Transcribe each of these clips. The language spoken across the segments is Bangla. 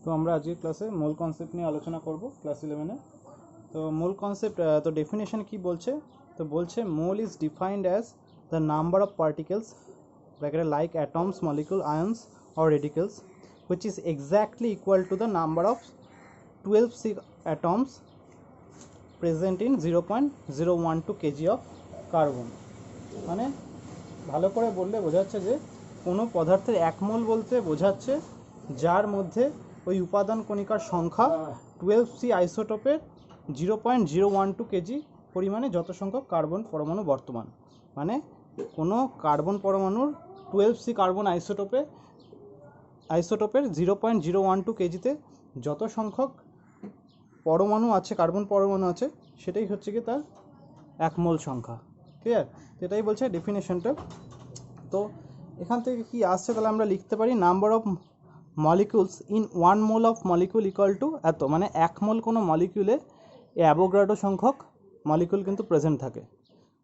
তো আমরা আজকে ক্লাসে মোল কনসেপ্ট নিয়ে আলোচনা করব ক্লাস 11-এ। তো মোল কনসেপ্ট তো ডেফিনেশন কি বলছে, তো বলছে mole is defined as the number of particles ব্র্যাকেটে like atoms, molecule, ions or radicals which is exactly equal to the number of 12 atoms present in 0.012 kg of carbon। মানে ভালো করে বললে বোঝাচ্ছে যে কোনো পদার্থের এক মোল বলতে বোঝাচ্ছে যার মধ্যে ওই উপাদান কণিকার সংখ্যা 12C আইসোটোপের 0.012 কেজি পরিমাণে যত সংখ্যক কার্বন পরমাণু বর্তমান। মানে কোনো কার্বন পরমাণুর 12C কার্বন আইসোটোপের 0.012 কেজিতে যত সংখ্যক পরমাণু আছে, কার্বন পরমাণু আছে, সেটাই হচ্ছে কি তার এক মোল সংখ্যা। ক্লিয়ার? এটাই বলছে ডেফিনেশনটা। তো এখান থেকে কি আসছে, তাহলে আমরা লিখতে পারি number of molecules in 1 mole of molecule equal to এত। মানে এক মোল কোনো মলিকিউলে অ্যাভোগাড্রো সংখ্যক মলিকিউল কিন্তু প্রেজেন্ট থাকে।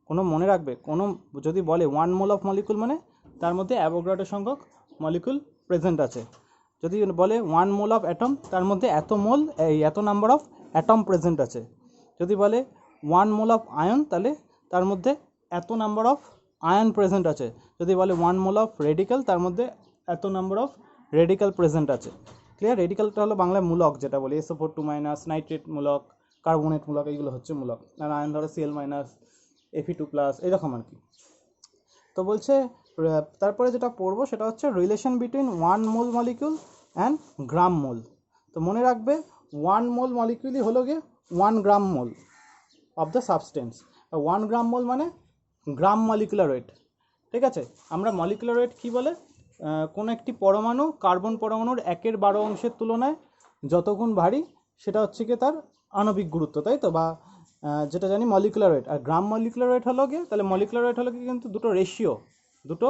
কোনো মনে রাখবে, কোনো যদি বলে 1 মোল অফ মলিকিউল মানে তার মধ্যে অ্যাভোগাড্রো সংখ্যক মলিকিউল প্রেজেন্ট আছে। যদি বলে 1 মোল অফ অ্যাটম, তার মধ্যে এত মোল এত নাম্বার অফ অ্যাটম প্রেজেন্ট আছে। যদি বলে 1 মোল অফ আয়ন, তাহলে তার মধ্যে এত নাম্বার অফ আয়ন প্রেজেন্ট আছে। যদি বলে 1 মোল অফ রেডিক্যাল, তার মধ্যে এত নাম্বার অফ রেডিক্যাল প্রেজেন্ট আছে। ক্লিয়ার? রেডিক্যালটা হলো বাংলায় মূলক, যেটা বলি SO4 - নাইট্রেট মূলক, কার্বনেট মূলক, এইগুলো হচ্ছে মূলক। আর আয়ন ধরো Cl- Fe2+, এরকম আর কি। তো বলছে তারপরে যেটা পড়বো সেটা হচ্ছে relation between 1 mole molecule and gram mole. তো মনে রাখবে 1 মোল মলিকিউলই হলো গিয়ে 1 gram mole of the substance. 1 gram mole মানে গ্রাম মলিকুলার ওয়েট। ঠিক আছে? আমরা মলিকুলার ওয়েট কী বলে, কোনো একটি পরমাণু কার্বন পরমাণুর 1/12 অংশের তুলনায় যতগুণ ভারী সেটা হচ্ছে কি তার আণবিক গুরুত্ব, তাই তো? বা যেটা জানি মলিকুলার ওয়েট। আর গ্রাম মলিকুলার ওয়েট হলো গিয়ে, তাহলে মলিকুলার ওয়েট হলো কি কিন্তু দুটো রেশিও, দুটো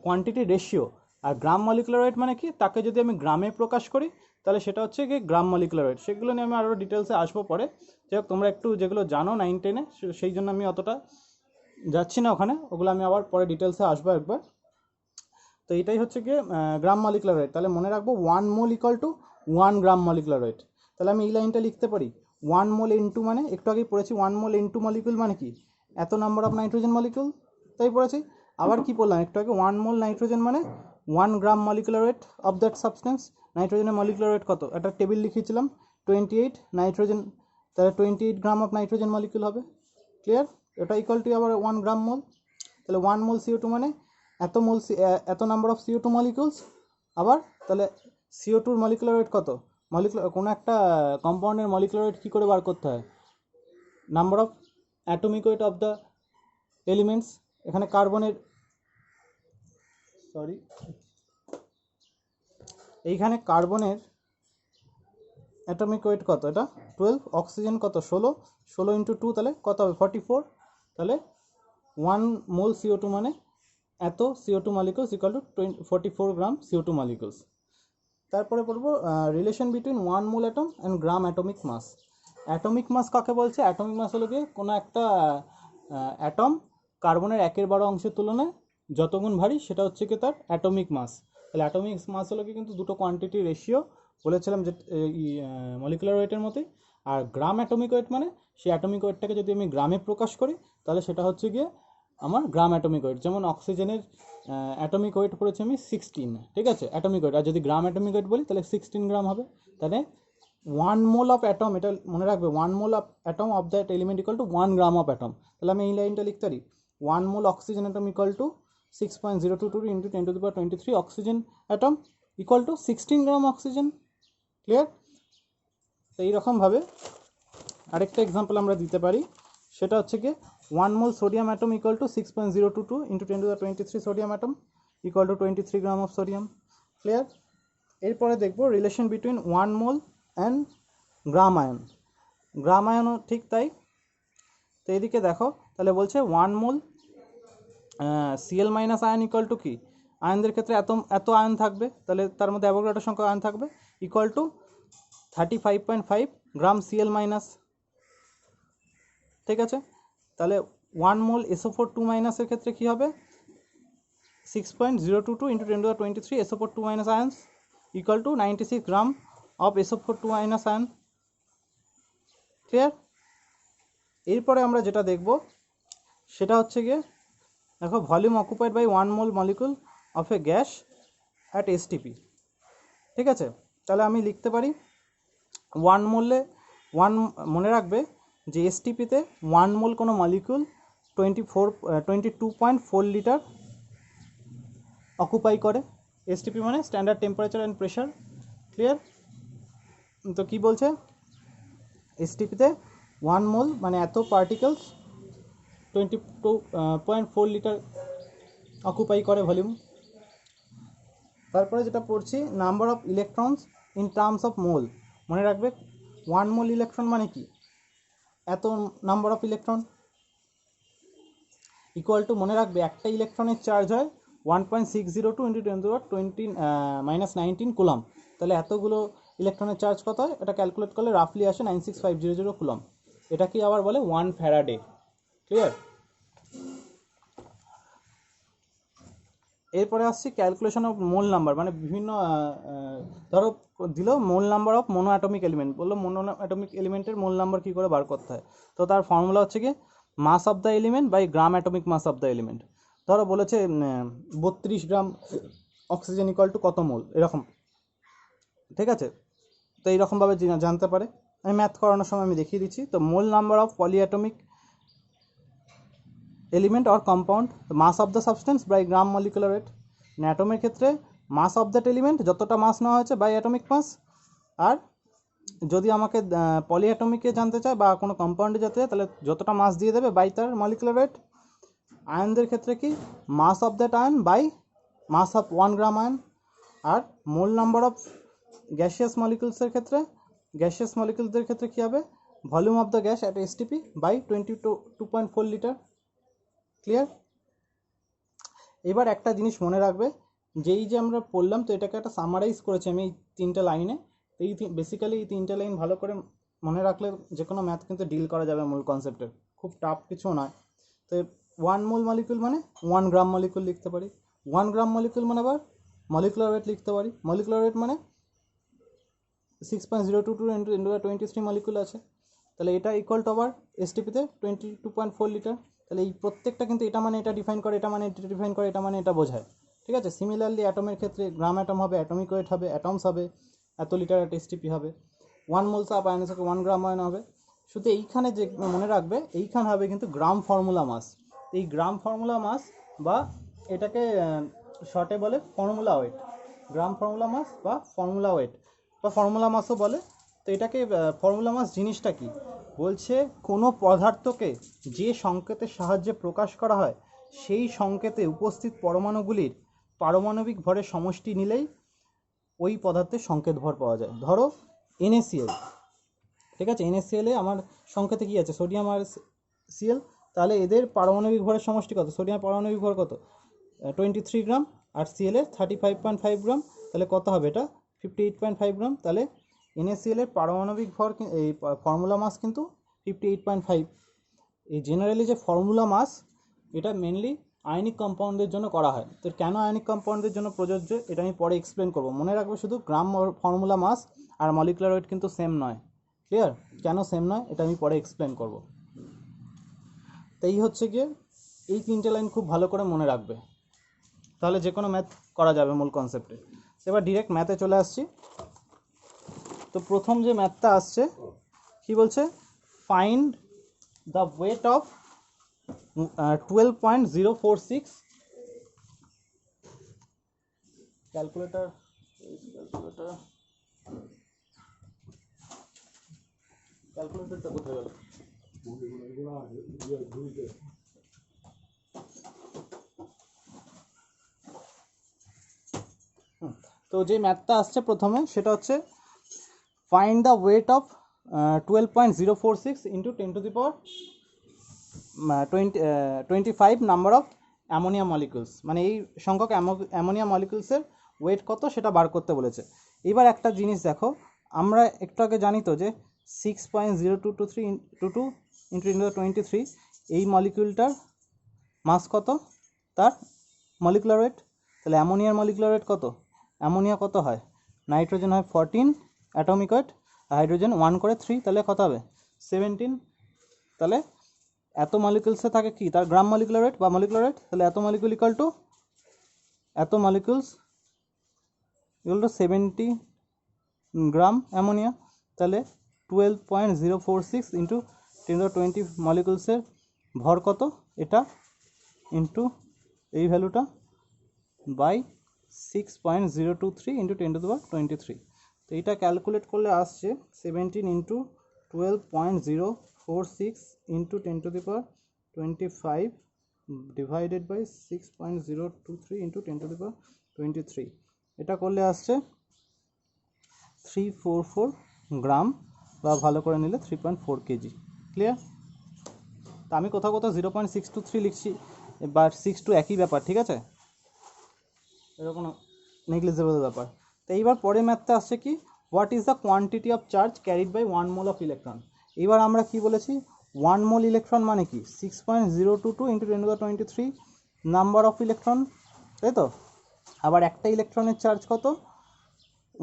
কোয়ান্টিটি রেশিও। আর গ্রাম মলিকুলার ওয়েট মানে কি, তাকে যদি আমি গ্রামে প্রকাশ করি তাহলে সেটা হচ্ছে কি গ্রাম মলিকুলার ওয়েট। সেগুলো নিয়ে আমি আরও ডিটেলসে আসবো পরে। যাই হোক, তোমরা একটু যেগুলো জানো 9-10-এ, সেই জন্য আমি অতটা যাচ্ছি না ওখানে, ওগুলো আমি আবার পরে ডিটেলসে আসবো একবার। তো এটাই হচ্ছে গিয়ে গ্রাম মলিকুলার ওয়েট। তাহলে মনে রাখবো 1 mole equal to 1 gram molecular weight. তাহলে আমি এই লাইনটা লিখতে পারি 1 মোল ইন্টু, মানে একটু আগেই পড়েছি 1 মোল ইন্টু মলিকুল মানে কি এত নাম্বার অফ নাইট্রোজেন মলিকুল, তাই পড়েছি। আবার কি বললাম একটু আগে, 1 মোল নাইট্রোজেন মানে 1 gram molecular weight of that substance. নাইট্রোজেনের মলিকুলার ওয়েট কত, একটা টেবিল লিখেছিলাম 28 নাইট্রোজেন, তাহলে 28 গ্রাম অফ নাইট্রোজেন মলিকুল হবে। ক্লিয়ার? এটা ইকুয়াল টু আবার 1 গ্রাম মোল। তাহলে 1 মোল CO2 মানে এত মোল, এত নাম্বার অফ CO2 মলিকুলস। আবার তাহলে CO2-র মলিকুলার ওয়েট কত, কোনো একটা কম্পাউন্ডের মলিকুলার ওয়েট কী করে বার করতে হয়, number of atomic weight of the elements. এখানে কার্বনের, এইখানে কার্বনের অ্যাটমিক ওয়েট কত, এটা 12, অক্সিজেন কত 16 ইন্টু 2 তাহলে কত হবে 44। তাহলে 1 মোল CO2 মানে এত CO2 molecules equal to 44 gram CO2 molecules. তারপরে পড়বো relation between 1 mole atom and gram atomic mass. Atomic mass কাকে বলছে? অ্যাটমিক মাস হলো গিয়ে কোনো একটা অ্যাটম কার্বনের 1/12 অংশের তুলনায় যতগুণ ভারী সেটা হচ্ছে কি তার অ্যাটমিক মাস। তাহলে অ্যাটমিক মাস হলো কি কিন্তু দুটো কোয়ান্টিটি রেশিও, বলেছিলাম যে মলিকুলার ওয়েটের মতোই। আর গ্রাম অ্যাটমিক ওয়েট মানে সেই অ্যাটমিক ওয়েটটাকে যদি আমি গ্রামে প্রকাশ করি তাহলে সেটা হচ্ছে গিয়ে আমার গ্রাম অ্যাটমিক ওয়েট। যেমন অক্সিজেনের অ্যাটমিক ওয়েট পড়েছি আমি 16, ঠিক আছে, অ্যাটমিক ওয়েট। আর যদি গ্রাম অ্যাটমিক ওয়েট বলি তাহলে 16 গ্রাম হবে। তাহলে 1 মোল অফ অ্যাটম, এটা মনে রাখবে 1 mole of atom of that element equal to 1 gram of atom. তাহলে আমি এই লাইনটা লিখতে পারি 1 মোল oxygen atom equal to 6.022 into 10⁻23 oxygen atom equal two 16 gram oxygen. Clear? তো এইরকমভাবে আরেকটা এক্সাম্পল আমরা দিতে পারি, সেটা হচ্ছে কি 1 mole sodium atom equal to 6.022 into 10⁻23 sodium atom equal to 23 gram of sodium. Clear? এরপরে দেখবো relation between 1 mole and gram ion. Gram আয়নও ঠিক তাই। তো এদিকে দেখো, তাহলে বলছে 1 mole Cl- ion equal to কি, আয়নদের ক্ষেত্রে এত আয়ন থাকবে, তাহলে তার মধ্যে অ্যাভোগাড্রো সংখ্যক আয়ন থাকবে ইকুয়াল টু 35.5 গ্রাম Cl-। ঠিক আছে? তাহলে 1 মোল SO4 এর ক্ষেত্রে কী হবে 6.022 into 10⁻23 SO4 ions equal to 96 gram of SO4 2 minus ion. Clear? এরপরে আমরা যেটা দেখব সেটা হচ্ছে গিয়ে দেখো volume occupied by 1 mole molecule of a gas at STP। ঠিক আছে, তাহলে আমি লিখতে পারি 1 মোলে 1, মনে রাখবে যে STPতে 1 মোল কোনো মলিকুল 22.4 লিটার অকুপাই করে। STP মানে standard temperature and pressure. Clear? তো কি বলছে, STPতে 1 মোল মানে এত পার্টিকেলস 22.4 লিটার অকুপাই করে ভলিউম। তারপরে যেটা পড়ছি number of electrons in terms of mole. মনে রাখবে 1 মোল ইলেকট্রন মানে কি, এত number of electron, equal to মনে রাখবে একটা ইলেকট্রনের চার্জ হয় 1.602 ইন্টু 10⁻19 কুলম। তাহলে এতগুলো ইলেকট্রনের চার্জ কত হয়, এটা ক্যালকুলেট করলে রাফলি আসে 96500 কুলম। এটা কি আবার বলে 1 ফ্যারাডে। ক্লিয়ার? এরপরে আসছি ক্যালকুলেশন অফ মোল নাম্বার, মানে বিভিন্ন ধরো দিল মোল number of mono atomic element, বললো মোনো অ্যাটমিক এলিমেন্টের মোল নাম্বার কী করে বার করতে হয়। তো তার ফর্মুলা হচ্ছে কি mass of the element by gram atomic mass of the element. ধরো বলেছে 32 গ্রাম অক্সিজেন ইকুয়াল টু কত মোল, এরকম। ঠিক আছে, তো এইরকমভাবে জানতে পারে। আমি ম্যাথ করানোর সময় আমি দেখিয়ে দিচ্ছি। তো mole number of polyatomic element or compound, mass of the substance by gram molecular weight. অ্যাটমের ক্ষেত্রে মাস অফ দ্যাট এলিমেন্ট, যতটা মাস নেওয়া হয়েছে বাই অ্যাটমিক মাস। আর যদি আমাকে পলিঅ্যাটমিকে জানতে চায় বা কোনো কম্পাউন্ডে যেতে চায় তাহলে যতটা মাস দিয়ে দেবে বাই তার মলিকুলার ওয়েট। আয়নদের ক্ষেত্রে কি mass of that ion by mass of 1 gram ion. আর মোল নাম্বার অফ গ্যাসিয়াস মলিকুলসের ক্ষেত্রে, গ্যাসিয়াস মলিকুলসদের ক্ষেত্রে কী হবে volume of the gas at STP by 22.4 litre. Clear? এবার একটা জিনিস মনে রাখবে, যেই যে আমরা পড়লাম তো এটাকে একটা সামারাইজ করেছি আমি এই 3টে লাইনে। এই বেসিক্যালি এই 3টে লাইন ভালো করে মনে রাখলে যে কোনো ম্যাথ কিন্তু ডিল করা যাবে মূল কনসেপ্টের, খুব টাফ কিছু নয়। তো 1 মোল মলিকুল মানে 1 গ্রাম মলিকুল লিখতে পারি, 1 গ্রাম মলিকুল মানে আবার মলিকুলার ওয়েট লিখতে পারি। মলিকুলার ওয়েট মানে 6.022 ইন্টু 10⁻23 মলিকুল আছে, তাহলে এটা ইকুয়াল টু আবার STPতে 22.4 লিটার। তাহলে এই প্রত্যেকটা কিন্তু এটা মানে এটা ডিফাইন করে, এটা মানে এটা ডিফাইন করে, এটা মানে এটা বোঝায়। ঠিক আছে, সিমিলারলি অ্যাটমের ক্ষেত্রে গ্রাম অ্যাটম হবে, অ্যাটমিক ওয়েট হবে, অ্যাটমস হবে, এত লিটার অ্যাট STP হবে। 1 মোলস অফ আয়ন থেকে 1 গ্রাম আয়ন হবে। শুধু এইখানে যে মনে রাখবে এইখানে হবে কিন্তু গ্রাম ফর্মুলা মাস। এই গ্রাম ফর্মুলা মাস বা এটাকে শর্টে বলে ফর্মুলা ওয়েট, গ্রাম ফর্মুলা মাস বা ফর্মুলা ওয়েট বা ফর্মুলা মাসও বলে। তো এটাকে ফর্মুলা মাস জিনিসটা কি বলছে, কোনো পদার্থকে যে সংকেতের সাহায্যে প্রকাশ করা হয় সেই সংকেতে উপস্থিত পরমাণুগুলির পারমাণবিক ভরের সমষ্টি নিলেই ওই পদার্থের সংকেত ভর পাওয়া যায়। ধরো NaCl, ঠিক আছে, NaCl এ আমার সংকেতে কি আছে সোডিয়াম আর Cl, তাহলে এদের পারমাণবিক ভরের সমষ্টি কত, সোডিয়ামের পারমাণবিক ভর কত 23 গ্রাম আর Cl এর 35.5 গ্রাম, তাহলে কত হবে এটা 58.5 গ্রাম। তাহলে NaCl এর পারমাণবিক ভর এই ফর্মুলা মাস কিন্তু 58.5। এই জেনারেলি যে ফর্মুলা মাস এটা মেনলি আয়নিক কম্পাউন্ডের জন্য করা হয়। তো কেন আয়নিক কম্পাউন্ডের জন্য প্রযোজ্য এটা আমি পরে এক্সপ্লেন করব। মনে রাখবে শুধু গ্রাম ফর্মুলা মাস আর মলিকুলার ওয়েট কিন্তু সেম নয়। ক্লিয়ার? কেন সেম নয় এটা আমি পরে এক্সপ্লেন করব। তো এই হচ্ছে গিয়ে এই 3টে লাইন খুব ভালো করে মনে রাখবে, তাহলে যে কোনো ম্যাথ করা যাবে মূল কনসেপ্টে। এবার ডিরেক্ট ম্যাথে চলে আসছি। তো প্রথম যে ম্যাথটা আসছে কি বলছে, find the weight of 12.046 calculator ক্যালকুলেটরটা কোথায় গেল? তো যে ম্যাথটা আসছে প্রথমে সেটা হচ্ছে find the weight of 12.046 into 10⁻25 number of ammonia molecules, মানে এই সংখ্যক অ্যামোনিয়া মলিকুলসের ওয়েট কত সেটা বার করতে বলেছে। এবার একটা জিনিস দেখো, আমরা একটু আগে জানি তো যে 6.0223 ইন্টু 10⁻23 এই মলিকুলটার মাস কত, তার মলিকুলার ওয়েট। তাহলে অ্যামোনিয়ার মলিকুলার ওয়েট কত, অ্যামোনিয়া কত হয় নাইট্রোজেন হয় 14 অ্যাটমিক ওয়েট, হাইড্রোজেন 1 করে 3, তাহলে কত হবে 17। তাহলে এত মলিকুলসে থাকে কি তার গ্রাম মলিকুলার ওয়েট বা মলিকুলার ওয়েট, তাহলে এত মলিকুল ইকুয়াল টু এত মলিকুলস ইকুয়াল টু 70 গ্রাম অ্যামোনিয়া। তাহলে 12.046 ইন্টু 10⁻20 মলিকুলসের ভর কত এটা, ইন্টু এই ভ্যালুটা বাই 6.023 ইন্টু 10⁻23। তো এইটা ক্যালকুলেট করলে আসছে 17 into 12.046 into 10⁻25 divided by 6.023 into 10⁻23, এটা করলে আসছে 344 গ্রাম, বা ভালো করে নিলে 3.4 কেজি। ক্লিয়ার? তা আমি কোথাও কোথাও 0.623 লিখছি, বা 6 একই ব্যাপার, ঠিক আছে, এটা কোনো নেগলিজেবল ব্যাপার। তো এইবার পরের ম্যাথটা আসছে কি, what is the quantity of charge carried by 1 mole of electron. এবার আমরা কি বলেছি, 1 মোল ইলেকট্রন মানে কি 6.022 ইন্টু 10⁻23 নাম্বার অফ ইলেকট্রন, তাই তো। আবার একটা ইলেকট্রনের চার্জ কত,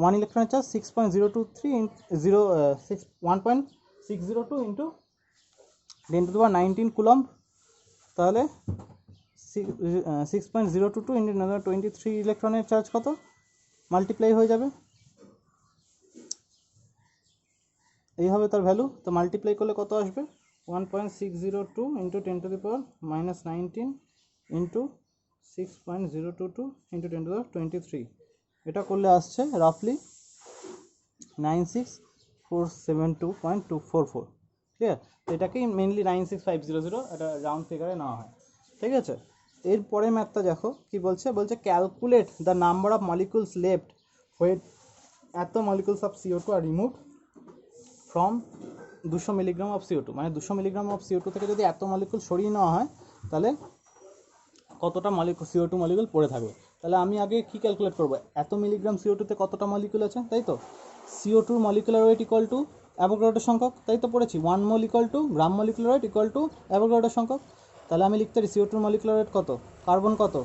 1 ইলেকট্রনের চার্জ 6.023 1.602 ইন্টু 10⁻19 কুলম্ব, তাহলে 6.022 ইন্টু 10⁻23 ইলেকট্রনের চার্জ কত, মাল্টিপ্লাই হয়ে যাবে, এই হবে তার ভ্যালু। তো মাল্টিপ্লাই করলে কত আসবে, 1.602 ইন্টু 10⁻19 ইন্টু 6.022 ইন্টু 10⁻23, এটা করলে আসছে রাফলি 96472.244। ঠিক আছে, তো এটাকেই মেনলি 96500 একটা রাউন্ড ফিগারে নেওয়া হয়। ঠিক আছে, এরপরে ম্যাথটা দেখো কি বলছে, বলছে calculate the number of molecules left what এত molecules of CO2 are remove from 200 milligram of CO2, মানে 200 মিলিগ্রাম অফ CO2 থেকে যদি এত মলিকুল সরিয়ে নেওয়া হয় তাহলে কতটা মলিকুল CO2 মলিকুল পড়ে থাকবে। তাহলে আমি আগে কি ক্যালকুলেট করবো, এত মিলিগ্রাম CO2 তে কতটা মলিকুল আছে, তাই তো। CO2 molecular weight equal to Avogadro সংখ্যক, তাই তো পড়েছি, 1 mole equal to gram molecular weight equal to Avogadro সংখ্যক। তাহলে আমি লিখতে পারি CO2 মলিকুলার ওয়েট কত, কার্বন কত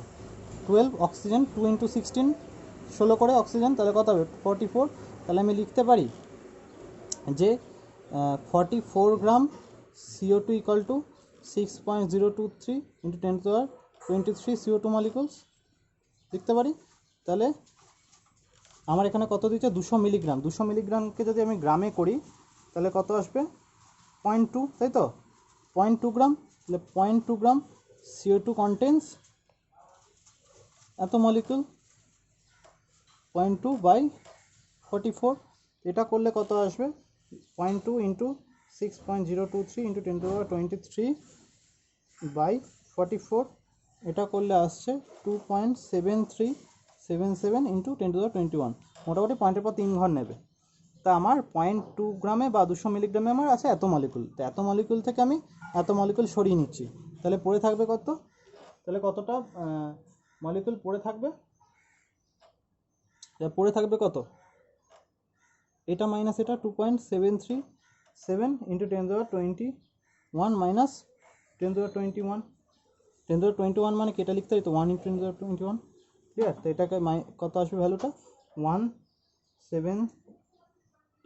12, অক্সিজেন 2 ইন্টু 16 16 করে অক্সিজেন, তাহলে কত হবে 44। তাহলে আমি লিখতে পারি যে 44 gram CO2 equal to 6.023 into 10⁻23 CO2 molecules লিখতে পারি। তাহলে আমার এখানে কত দিচ্ছে, 200 মিলিগ্রাম, 200 মিলিগ্রামকে যদি আমি গ্রামে করি তাহলে কত আসবে 0.2, তাই তো, 0.2 গ্রাম। তাহলে 0.2 গ্রাম CO2 কন্টেন্স এত মলিকুল, 0.2 বাই 44, এটা করলে কত আসবে 0.2 ইন্টু 6.023 ইন্টু 10⁻23 বাই 44, এটা করলে আসছে 2.7377 ইন্টু 10⁻21, মোটামুটি পয়েন্টের পর 3 ঘর নেবে। তা আমার 0.2 গ্রামে বা 200 মিলিগ্রামে আমার আছে এত মলিকুল, তো এত মলিকুল থেকে আমি এত মলিকুল সরিয়ে নিচ্ছি, তাহলে পড়ে থাকবে কত, তাহলে কতটা মলিকুল পড়ে থাকবে, পড়ে থাকবে কত, এটা মাইনাস এটা 2.737 ইন্টু 10⁻21 মাইনাস 10⁻21, 10⁻21 মানে কি এটা লিখতে হয় তো 1 ইন্টু 10⁻21। ক্লিয়ার? তো এটাকে কত আসবে ভ্যালুটা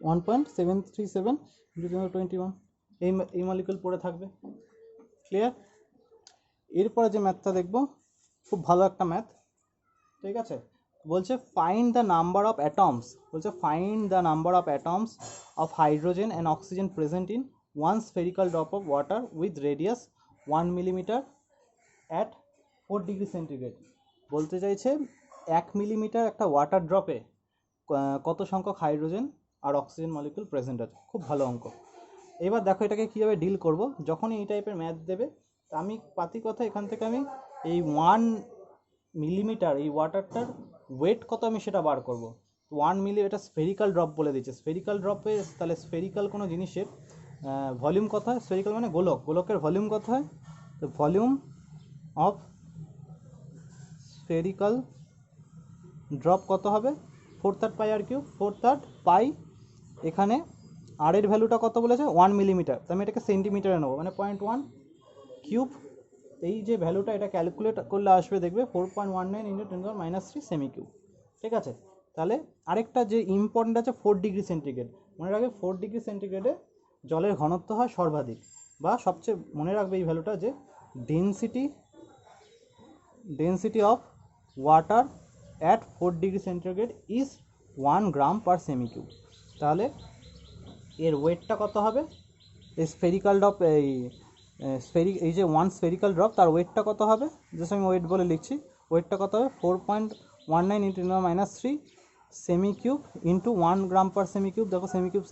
1.737 ইন্টু 10⁻21, এই মলিকুল পড়ে থাকবে। ক্লিয়ার? এরপরে যে ম্যাথটা দেখব খুব ভালো একটা ম্যাথ, ঠিক আছে, বলছে find the number of atoms, বলছে find the number of atoms of hydrogen and oxygen present in 1 spherical drop of water with radius 1 millimeter at 4 degree centigrade. বলতে চাইছে 1 মিলিমিটার একটা ওয়াটার ড্রপে কত সংখ্যক হাইড্রোজেন আর অক্সিজেন মলিকুল প্রেজেন্ট আছে। খুব ভালো অঙ্ক। এবার দেখো এটাকে কীভাবে ডিল করব, যখনই এই টাইপের ম্যাথ দেবে আমি পাতি কথা এখান থেকে আমি এই 1 মিলিমিটার এই ওয়াটারটার ওয়েট কত আমি সেটা বার করব। 1 মিলি, এটা স্ফেরিক্যাল ড্রপ বলে দিচ্ছে, স্ফেরিক্যাল ড্রপে তাহলে স্ফেরিক্যাল কোনো জিনিসের ভলিউম কত হয়, স্ফেরিক্যাল মানে গোলক, গোলকের ভলিউম কত হয়, তো ভলিউম অফ স্ফেরিক্যাল ড্রপ কত হবে 4/3 পাই আর কিউব, 4/3 পাই, এখানে আর এর ভ্যালুটা কত বলেছে 1 মিলিমিটার, তো আমি এটাকে সেন্টিমিটারে নেবো, মানে 0.1 কিউব, এই যে ভ্যালুটা এটা ক্যালকুলেট করলে আসবে দেখবে 4.19 ইন্টু 10⁻³ সেমি কিউব। ঠিক আছে, তাহলে আরেকটা যে ইম্পর্টেন্ট আছে 4°C, মনে রাখবে 4°C জলের ঘনত্ব হয় সর্বাধিক, বা সবচেয়ে মনে রাখবে এই ভ্যালুটা, যে density of water at 4°C is 1 gram per semi cube. তাহলে এর ওয়েটটা কত হবে, এই স্ফেরিক্যাল ড্রপ, এই যে 1 স্ফেরিক্যাল ড্রপ, তার ওয়েটটা কত হবে, জাস্ট আমি ওয়েট বলে লিখছি, ওয়েটটা কত হবে 4.19 × 10⁻³ সেমি কিউব ইন্টু 1 গ্রাম পার সেমি কিউব। দেখো সেমি কিউব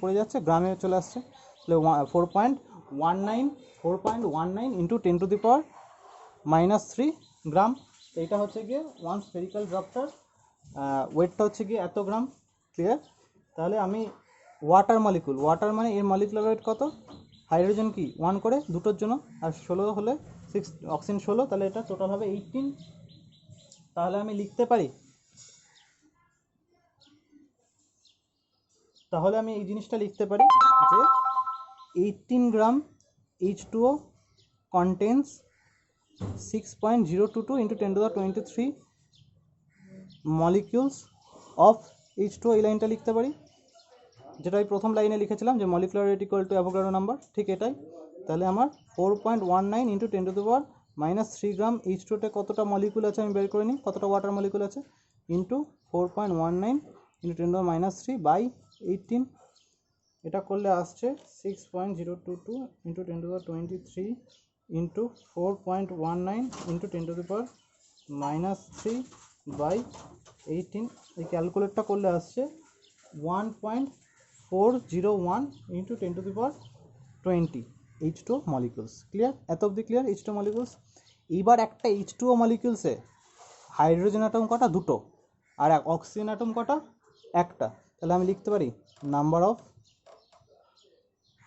পড়ে যাচ্ছে, গ্রামে চলে আসছে, তাহলে 4.19 ইন্টু 10⁻³ গ্রাম। এইটা হচ্ছে গিয়ে 1 স্ফেরিক্যাল ড্রপটার ওয়েটটা হচ্ছে গিয়ে এত গ্রাম। ক্লিয়ার? তাহলে আমি ওয়াটার মানে এর মলিকুলার ওয়েট কত, হাইড্রোজেন কি 1 করে দুটোর জন্য, আর 16 হলে 6, অক্সিজেন 16, তাহলে এটা টোটাল হবে 18। তাহলে আমি লিখতে পারি, তাহলে আমি এই জিনিসটা লিখতে পারি যে 18 গ্রাম H2O contains 6.022 × 10⁻23 molecules of H2O। এই লাইনটা লিখতে পারি, যেটা আমি প্রথম লাইনে লিখেছিলাম যে molecular rate equal to Avogadro number, ঠিক এটাই। তাহলে আমার 4.19 × 10⁻³ গ্রাম H2O-তে কতটা মলিকুল আছে আমি বের করে নিই, কতটা ওয়াটার মলিকুল আছে, ইন্টু 4.19 × 10⁻³ / 18। এটা করলে আসছে 6.022 × 10⁻23 ইন্টু 4.19 × 10⁻³ / 18। এই ক্যালকুলেটটা করলে আসছে 1.401 × 10⁻20 H2O মলিকুলস। ক্লিয়ার? এত অবধি ক্লিয়ার? H2O molecules. এইবার একটা H2O মলিকুলসে হাইড্রোজেন অ্যাটম কটা, দুটো, আর অক্সিজেন অ্যাটম কটা, একটা। তাহলে আমি লিখতে পারি number of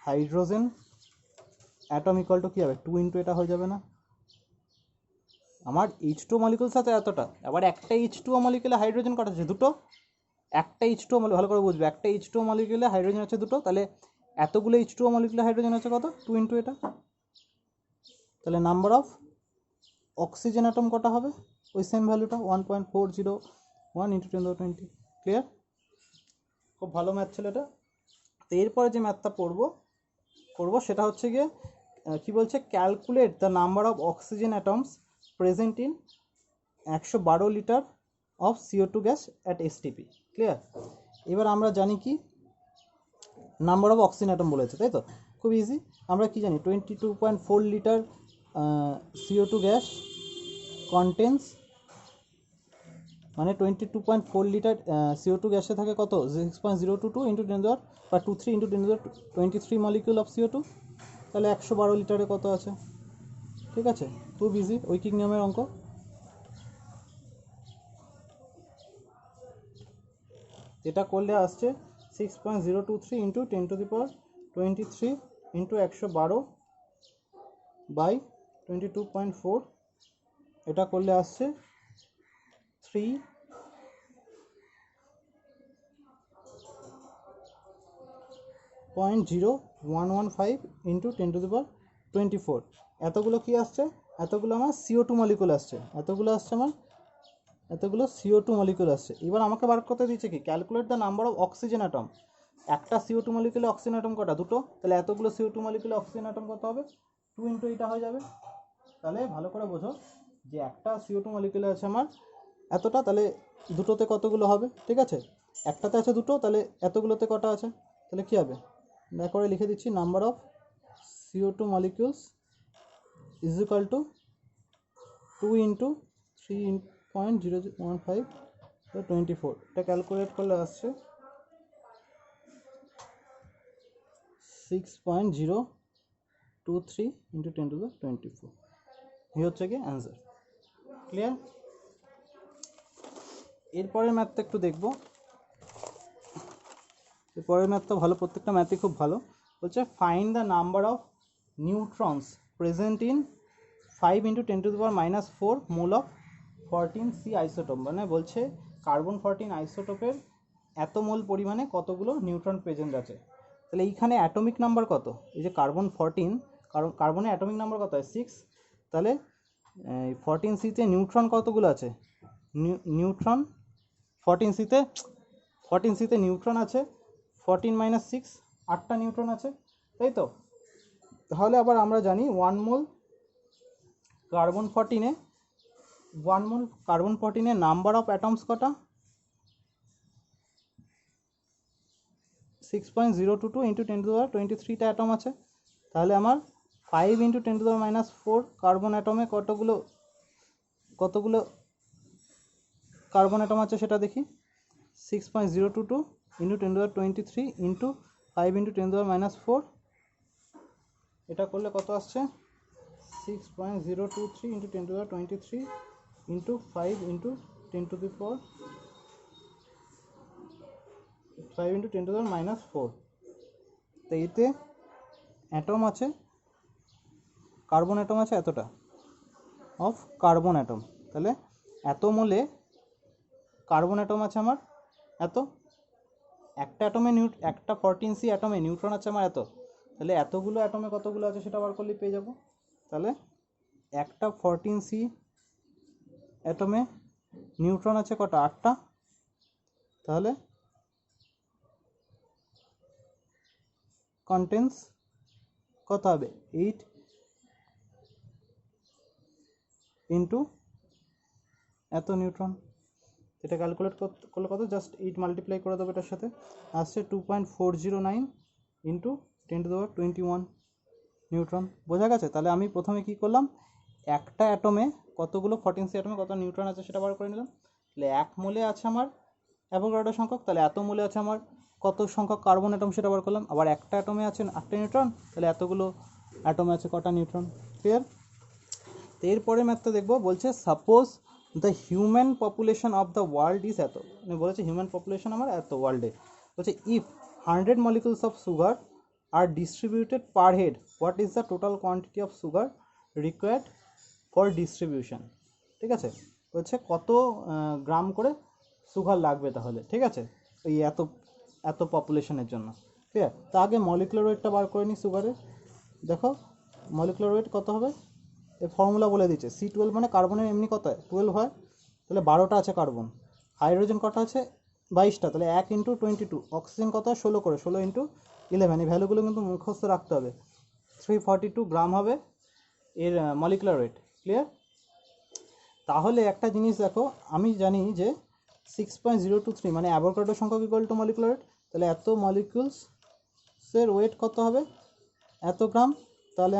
hydrogen atom equal to কী হবে, 2 × এটা হয়ে যাবে না, আমার H2O মলিকুলস আছে এতটা, আবার একটা H2O মলিকুলে হাইড্রোজেন কটা আছে, দুটো। একটা H2O ভালো করে বুঝবে, একটা H2O মলিকুলে হাইড্রোজেন আছে দুটো, তাহলে এতগুলো H2O মলিকুলে হাইড্রোজেন আছে কত, 2 × এটা। তাহলে নাম্বার অফ অক্সিজেন অ্যাটম কটা হবে, ওই সেম ভ্যালুটা 1.401 × 10⁻20। ক্লিয়ার? খুব ভালো ম্যাথ ছিল এটা। তো এরপরে যে ম্যাথটা করবো সেটা হচ্ছে গিয়ে কী বলছে, calculate the number of oxygen atoms present in 112 litre of CO2 gas at STP। Clear? এবার আমরা জানি কি নাম্বার অফ অক্সিজেন অ্যাটম বলেছে, তাই তো? খুব ইজি। আমরা কি জানি 22.4 লিটার CO2 গ্যাস কন্টেন্স, মানে 22.4 লিটার CO2 গ্যাসে থাকে কত, 6.022 × 10⁻23 × 10⁻23 মলিকিউল অফ CO2। তাহলে 112 লিটারে কত আছে, ঠিক আছে? খুব ইজি, ঐকিক নিয়মের অঙ্ক। এটা করলে আসছে 6.023 × 10⁻23 × 112 বাই 22.4, এটা করলে আসছে 3.0115 × 10⁻24। এতগুলো কি আসছে, এতগুলো আমার CO2 মলিকুল আসছে, এতগুলো CO2 মলিকুল আসছে। এবার আমাকে বার করতে দিচ্ছে কি, calculate the number of oxygen atom. একটা CO2 মলিকুলে অক্সিজেন অ্যাটম কটা, দুটো, তাহলে এতগুলো CO2 মলিকুলে অক্সিজেন অ্যাটম কত হবে, 2 × এটা হয়ে যাবে। তাহলে ভালো করে বোঝো যে একটা CO2 মলিকুলে আছে আমার এতটা, তাহলে দুটোতে কতগুলো হবে, ঠিক আছে? একটাতে আছে দুটো, তাহলে এতগুলোতে কটা আছে, তাহলে কী হবে, ব্যাক করে লিখে দিচ্ছি, number of CO2 molecules is equal to 2 × 3.015 24। এটা ক্যালকুলেট করলে আসছে 6.023 × 10⁻24। এই হচ্ছে কি অ্যান্সার। ক্লিয়ার? এরপরের ম্যাথটা একটু দেখবো। এরপরের ম্যাথটা ভালো, প্রত্যেকটা ম্যাথই খুব ভালো। বলছে find the number of neutrons present in 5 × 10⁻⁻4 mole of 14C isotope. মানে বলছে কার্বন 14 আইসোটোপের এত মোল পরিমাণে কতগুলো নিউট্রন প্রেজেন্ট আছে। তাহলে এইখানে অ্যাটমিক নাম্বার কত, এই যে কার্বন 14, কার্বনের অ্যাটমিক নাম্বার কত হয় 6, তাহলে 14C-তে নিউট্রন কতগুলো আছে, নিউট্রন 14C তে নিউট্রন আছে 14 - 6 8টা নিউট্রন আছে, তাই তো? তাহলে আবার আমরা জানি 1 মোল কার্বন 14-এ নাম্বার অফ অ্যাটমস কটা? 6.022 × 10⁻23টা অ্যাটম আছে। তাহলে আমার 5 × 10⁻⁴ কার্বন অ্যাটমে কতগুলো কার্বন অ্যাটম আছে সেটা দেখি। 6.022 × 10⁻23 × 5 × 10⁻⁴, এটা করলে কত আসছে? 6.023 × 10⁻23 × 5 × 10⁻⁴। তো এতে অ্যাটম আছে, কার্বন অ্যাটম আছে এতটা অফ কার্বন অ্যাটম। তাহলে এত মোলে কার্বন অ্যাটম আছে আমার এত, একটা অ্যাটমে একটা 14C অ্যাটমে নিউট্রন আছে আমার এত। তাহলে এতগুলো অ্যাটমে কতগুলো আছে সেটা বার করলে পেয়ে যাব। তাহলে একটা 14C অ্যাটমে নিউট্রন আছে কটা? 8টা। তাহলে কন্টেন্স কত হবে? 8 ইন্টু এত নিউট্রন। এটা ক্যালকুলেট করলে কত? জাস্ট 8 মাল্টিপ্লাই করে দেবো এটার সাথে, আসছে 2.409 ইন্টু 10⁻21 নিউট্রন। বোঝা গেছে? তাহলে আমি প্রথমে কি করলাম, একটা অ্যাটমে কতগুলো 14C অ্যাটমে কত নিউট্রন আছে সেটা বার করে নিলাম। তাহলে 1 মোলে আছে আমার অ্যাভোগাড্রো সংখ্যক, তাহলে এত মোলে আছে আমার কত সংখ্যক কার্বন অ্যাটম সেটা বার করলাম। আবার একটা অ্যাটমে আছে 8টা নিউট্রন, তাহলে এতগুলো অ্যাটমে আছে কটা নিউট্রন। ক্লিয়ার? এরপরে ম্যাথটা দেখবো, বলছে suppose the human population of the world is এত, মানে বলেছে হিউম্যান পপুলেশন আমার এত ওয়ার্ল্ডে। বলছে if 100 molecules of sugar are distributed per head, what is the total quantity of sugar required for distribution. ঠিক আছে, বলছে কত গ্রাম করে সুগার লাগবে তাহলে, ঠিক আছে, এই এত পপুলেশনের জন্য। ঠিক আছে, তা আগে মলিকুলার ওয়েটটা বার করে নিই সুগারের। দেখো মলিকুলার ওয়েট কত হবে, এই ফর্মুলা বলে দিচ্ছে। C12 মানে কার্বনের এমনি কত হয়? 12 হয়। তাহলে 12টা আছে কার্বন। হাইড্রোজেন কটা আছে? 22টা। তাহলে 1 × 22। অক্সিজেন কত হয়? 16 করে। 16 × 11। এই ভ্যালুগুলো কিন্তু মুখস্থ রাখতে হবে। 342 গ্রাম হবে এর মলিকুলার ওয়েট। ক্লিয়ার? তাহলে একটা জিনিস দেখো, আমি জানি যে 6.023 মানে অ্যাভোগাড্রো সংখ্যক ইকুয়াল টু মলিকুলার ওয়েট। তাহলে এত মলিকুলসের ওয়েট কত হবে? এত গ্রাম। তাহলে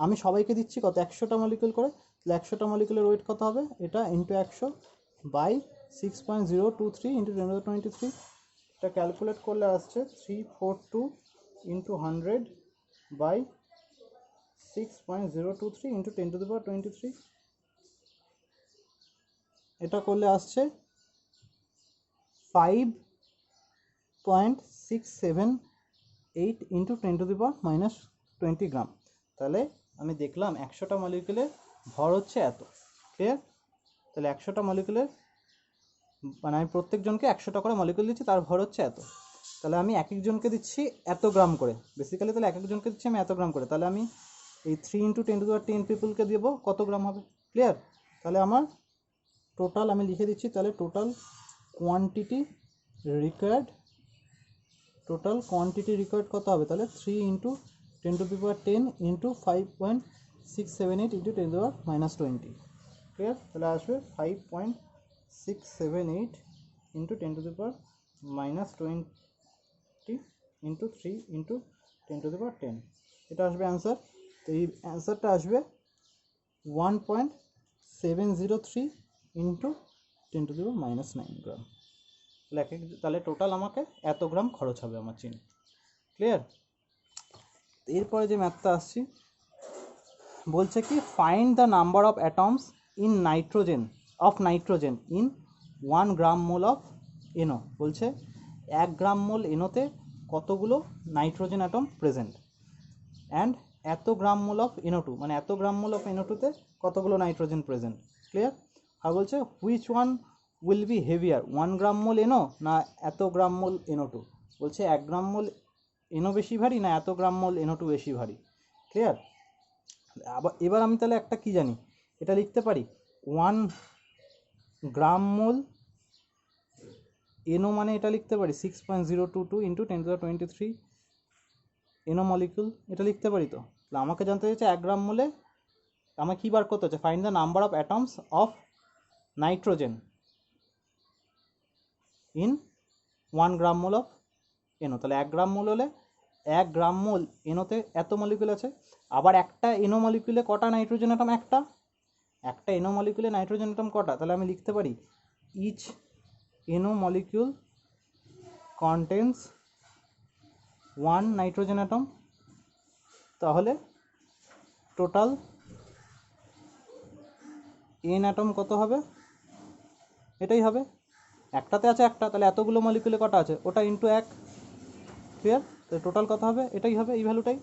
আমি সবাইকে দিচ্ছি কত? 100টা মলিকুল করে। তাহলে 100টা মলিকুলের ওয়েট কত হবে? এটা ইন্টু 100 বাই 6.023 × 10⁻23। এটা ক্যালকুলেট করলে আসছে 342 × 100 বাই 6.023 × 10⁻23। এটা করলে আসছে 5.678 × 10⁻20 গ্রাম। তাহলে আমি দেখলাম 100টা মলিকুলের ভর হচ্ছে এত। ক্লিয়ার? তাহলে 100টা মলিকুলের মানে আমি প্রত্যেকজনকে 100টা করে মলিকুল দিচ্ছি, তার ভর হচ্ছে এত। তাহলে আমি এক একজনকে দিচ্ছি এত গ্রাম করে, বেসিক্যালি তাহলে এক একজনকে দিচ্ছি আমি এত গ্রাম করে। তাহলে আমি এই 3 × 10⁻10 পিপুলকে দেবো কত গ্রাম হবে। ক্লিয়ার? তাহলে আমার টোটাল আমি লিখে দিচ্ছি, তাহলে টোটাল কোয়ান্টিটি রিকোয়ার্ড কত হবে? তাহলে 3 × 10⁻10 × 5.678 × 10⁻20। ক্লিয়ার? তাহলে আসবে 5.678 × 10⁻20 × 3 × 10⁻10। এটা আসবে অ্যান্সার। তো এই অ্যান্সারটা আসবে 1.703 × 10⁻9 গ্রাম। তাহলে টোটাল আমাকে এত গ্রাম খরচ হবে আমার চিনি। ক্লিয়ার? এরপরে যে ম্যাথটা আসছি, বলছে কি find the number of atoms in nitrogen in 1 gram mole of NO. বলছে 1 গ্রাম মোল এনোতে কতগুলো নাইট্রোজেন অ্যাটম প্রেজেন্ট, অ্যান্ড এত গ্রাম মোল অফ NO2 মানে এত গ্রাম মোল অফ NO2তে কতগুলো নাইট্রোজেন প্রেজেন্ট। ক্লিয়ার? আর বলছে which one will be heavier, 1 gram mole NO না এত গ্রাম মোল NO2। বলছে 1 গ্রাম মোল NO বেশি ভারী না এত গ্রাম মোল NO2 বেশি ভারী। ক্লিয়ার? এবার আমি তাহলে একটা কি জানি, এটা লিখতে পারি 1 গ্রাম মোল এনও মানে এটা লিখতে পারি 6.022 ইন্টু 10⁻23 এনও মলিকুল, এটা লিখতে পারি তো। তাহলে আমাকে জানতে চাইছে 1 গ্রাম মোলে আমাকে কী বার করতে হচ্ছে, find the number of atoms of nitrogen in 1 gram mole of NO. তাহলে 1 গ্রাম মোল হলে 1 গ্রাম মোল এনোতে এত মলিকুল আছে। আবার একটা এনো মলিকুলে কটা নাইট্রোজেন অ্যাটম, একটা এনো মলিকুলে নাইট্রোজেন অ্যাটম কটা, তাহলে আমি লিখতে পারি ইচ এনো মলিকিউল কন্টেন্স 1 নাইট্রোজেন অ্যাটম। তাহলে টোটাল এন অ্যাটম কত হবে, এটাই হবে। একটাতে আছে একটা, তাহলে এতগুলো মলিকুলে কটা আছে, ওটা ইন্টু 1, ক্লিয়ার। তো টোটাল কত হবে, এটাই হবে, এই ভ্যালুটাই।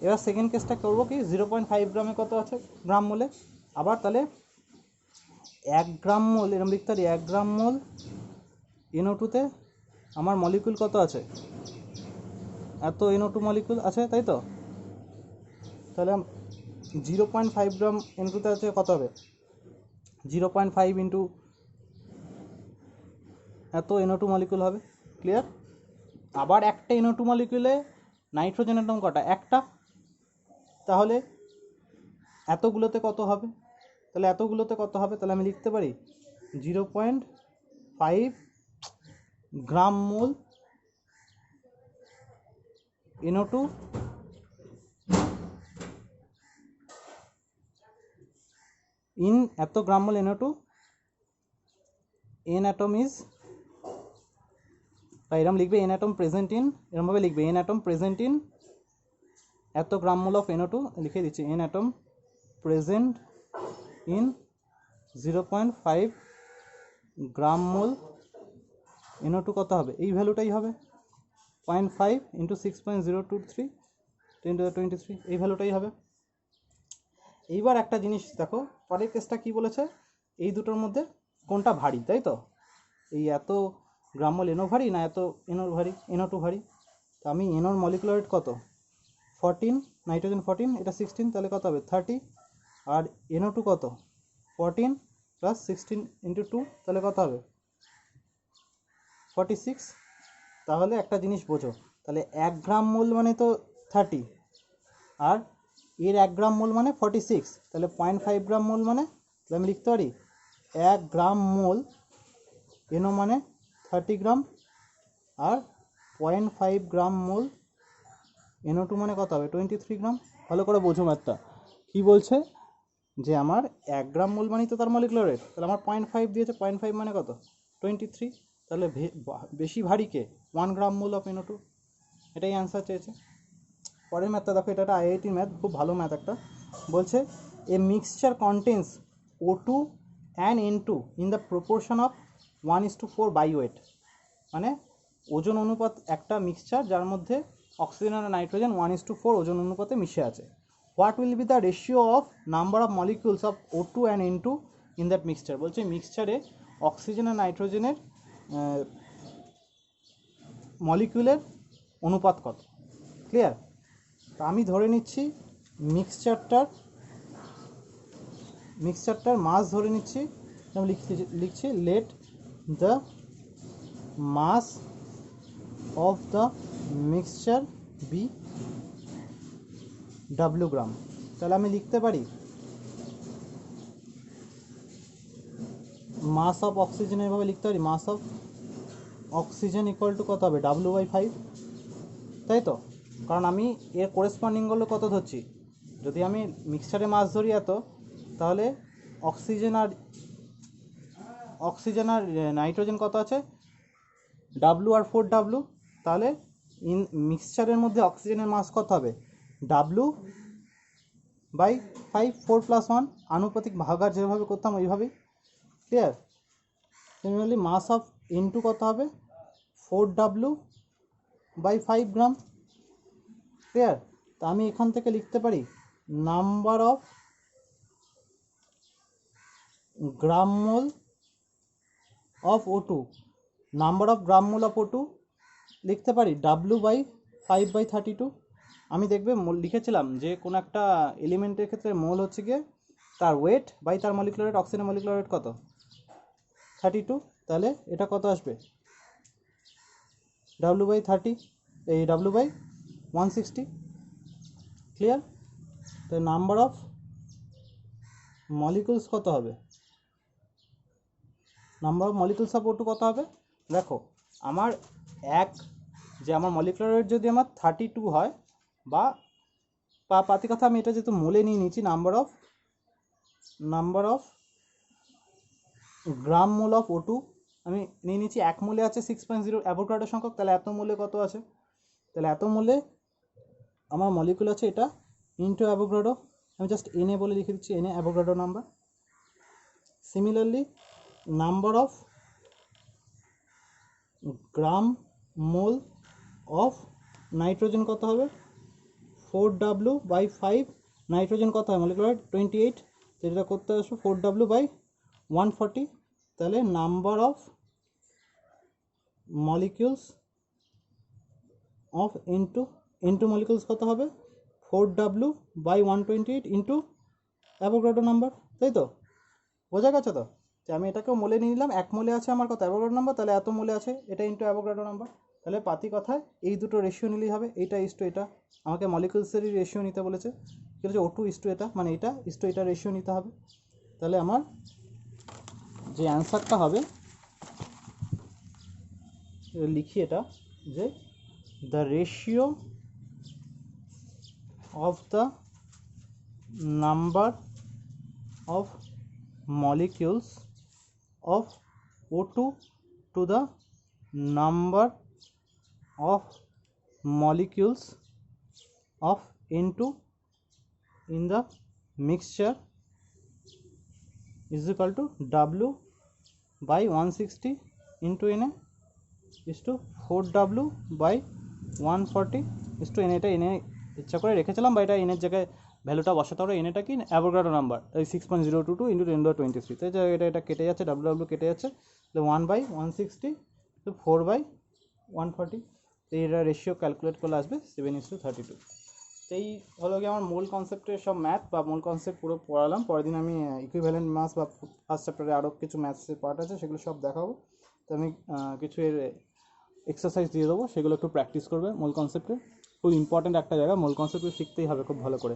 এবার সেকেন্ড কেসটা করবো কি, 0.5 গ্রামে কত আছে গ্রাম মোলে। আবার তাহলে 1 গ্রাম মোল এরকম লিখতে পারি, 1 গ্রাম মোল NO2-তে আমার মলিকুল কত আছে, এত NO2 মলিকুল আছে, তাই তো। তাহলে 0.5 গ্রাম NO2-তে আছে কত হবে, 0.5 ইন্টু এত NO2 মলিকুল হবে, ক্লিয়ার। আবার একটা NO2 মলিকুলে নাইট্রোজেন অ্যাটম কটা, একটা। তাহলে এতগুলোতে কত হবে, তাহলে আমি লিখতে পারি 0.5 গ্রাম মোল NO2 ইন এত গ্রাম মোল NO2 এন অ্যাটম ইজ, বা এরম লিখবে এন অ্যাটম প্রেজেন্ট ইন, এরমভাবে লিখবে এন অ্যাটম প্রেজেন্ট ইন এত গ্রাম মোল অফ NO2, লিখে দিচ্ছি N atom present in 0.5 gram mole NO2 কত হবে, এই ভ্যালুটাই হবে 0.5 ইন্টু 6.023 10⁻23, এই ভ্যালুটাই হবে। এইবার একটা জিনিস দেখো, পরের কেসটা কি বলেছে, এই দুটোর মধ্যে কোনটা ভারী, তাই তো। এই এত গ্রাম মোল এনও ভারী না এত NO2 ভারী। তো আমি এনোর মলিকুলার ওয়েট কত, 14, নাইট্রোজেন 14, এটা 16, তাহলে কত হবে 30। আর NO2 কত, 14 প্লাস 16 ইন্টু 2, তাহলে কত হবে 46। তাহলে একটা জিনিস বোঝো, তাহলে 1 গ্রাম মোল মানে তো 30, আর এর 1 গ্রাম মোল মানে 46, তাহলে 0.5 গ্রাম মোল মানে, তাহলে আমি লিখতে পারি 1 গ্রাম মোল এনও মানে 30 গ্রাম, আর 0.5 গ্রাম মোল NO2 মানে কত হবে 23 গ্রাম। ভালো করে বোঝো ম্যাথটা কী বলছে, যে আমার 1 গ্রাম মোল মানেই তো তার মলিকুলার ওয়েট, তাহলে আমার 0.5 দিয়েছে, 0.5 মানে কত 23, তাহলে বেশি ভারী কে 1 গ্রাম মোল অফ NO2, এটাই অ্যান্সার চেয়েছে। পরের ম্যাথটা দেখো, এটা একটা IIT ম্যাথ, খুব ভালো ম্যাথ একটা। বলছে a mixture contains O2 and N2 in the proportion of 1:4 by weight, মানে ওজন অনুপাত একটা মিক্সচার যার মধ্যে অক্সিজেন আর নাইট্রোজেন 1:4 ওজন অনুপাতে মিশে আছে। What will be the ratio of number of molecules of O2 and N2 in that mixture. বলছে মিক্সচারে অক্সিজেন আর নাইট্রোজেনের মলিকিউলের অনুপাত কত, ক্লিয়ার। তো আমি ধরে নিচ্ছি মিক্সচারটার মাস ধরে নিচ্ছি, আমি লিখছি let the mass of the mixture be W gram. তাহলে আমি লিখতে পারি মাস অফ অক্সিজেন, এভাবে লিখতে পারি মাস অফ অক্সিজেন ইকুয়াল টু কত হবে W/5, তাই তো। কারণ আমি এর করেসপন্ডিংগুলো কত ধরছি, যদি আমি মিক্সচারে মাস ধরি এত, তাহলে অক্সিজেন আর নাইট্রোজেন কত আছে W আর 4W, তাহলে মিক্সচারের মধ্যে অক্সিজেনের মাস কত হবে W/5, 4 + 1, আনুপাতিক ভাগার যেভাবে করতাম ওইভাবেই, clear. Similarly mass of N2 কত হবে 4W/5 গ্রাম, ক্লিয়ার। তা আমি এখান থেকে লিখতে পারি number of gram mole of O2, number of gram mole of O2 লিখতে পারি W/5/32। আমি দেখবে লিখেছিলাম যে কোনো একটা এলিমেন্টের ক্ষেত্রে মোল হচ্ছে গিয়ে তার ওয়েট বাই তার মলিকুলার ওয়েট, অক্সিজেনের মলিকুলার ওয়েট কত 32, তাহলে এটা কত আসবে W/30 এই W/160 ক্লিয়ার। তো নাম্বার অফ মলিকুলস কত হবে, number of molecules of O2 কত হবে? দেখো আমার আমার মলিকুলার ওয়েট যদি আমার 32 হয় বা পাতি কথা আমি এটা যেহেতু মোলে নিয়ে নিচ্ছি, number of gram mole of O2 আমি নিয়ে নিচ্ছি, 1 মোলে আছে 6.0 অ্যাভোগাড্রো সংখ্যক, তাহলে এত মোলে কত আছে, তাহলে এত মোলে আমার মলিকুল আছে এটা ইনটু অ্যাভোগাড্রো, আমি জাস্ট এনএ বলে লিখে দিচ্ছি, NA Avogadro number. Similarly number of gram mole of nitrogen কত হবে, 4W/5, নাইট্রোজেন কত হয় মলিকুলার 28, তো এটা করতে আসবে 4W/140, তাহলে number of molecules of into molecules কত হবে 4W/128 ইন্টু অ্যাভোগাড্রো নাম্বার, তাই তো? বোঝা গেছে তো যে আমি এটাকেও মোলে নিয়ে নিলাম, 1 মোলে আছে আমার কত অ্যাভোগাড্রো নাম্বার, তাহলে এত মোলে আছে এটা ইন্টু অ্যাভোগাড্রো নাম্বার, তাহলে পাতি কথায় এই দুটো রেশিও নিলেই হবে, এইটা ইস্টু এটা, আমাকে মলিকুলসেরই রেশিও নিতে বলেছে, ঠিক আছে, O2 ইস্টু এটা, মানে এটা ইস্টু এটা রেশিও নিতে হবে। তাহলে আমার যে অ্যান্সারটা হবে লিখি এটা, যে the ratio of the number of molecules of O2 to the number of molecules of N2 in the mixture is equal to W/160 into Na is to 4W/140 is to Na, এটা Na ইচ্ছা করে রেখেছিলাম বা এটা এনের জায়গায় ভ্যালুটা বসাতে হবে, এনেটা কি অ্যাভোগাড্রো নাম্বার, এই 6.022 ইন্টু 10^23, তাই এটা কেটে যাচ্ছে, W কেটে যাচ্ছে, তাহলে 1/160 তো 4/140, তো এটা রেশিও ক্যালকুলেট করলে আসবে 7:32। তো এই হলো কি আমার মূল কনসেপ্টের সব ম্যাথ বা মূল কনসেপ্ট পুরো পড়ালাম। পরের দিন আমি ইকুইভ্যালেন্ট মাস বা ফার্স্ট চ্যাপ্টারে আরও কিছু ম্যাথসের পার্ট আছে সেগুলো সব দেখাবো। তো আমি কিছু এর এক্সারসাইজ দিয়ে দেবো, সেগুলো একটু প্র্যাকটিস করবে। মূল কনসেপ্টের খুব ইম্পর্ট্যান্ট একটা জায়গা, মূল কনসেপ্ট শিখতেই হবে খুব ভালো করে।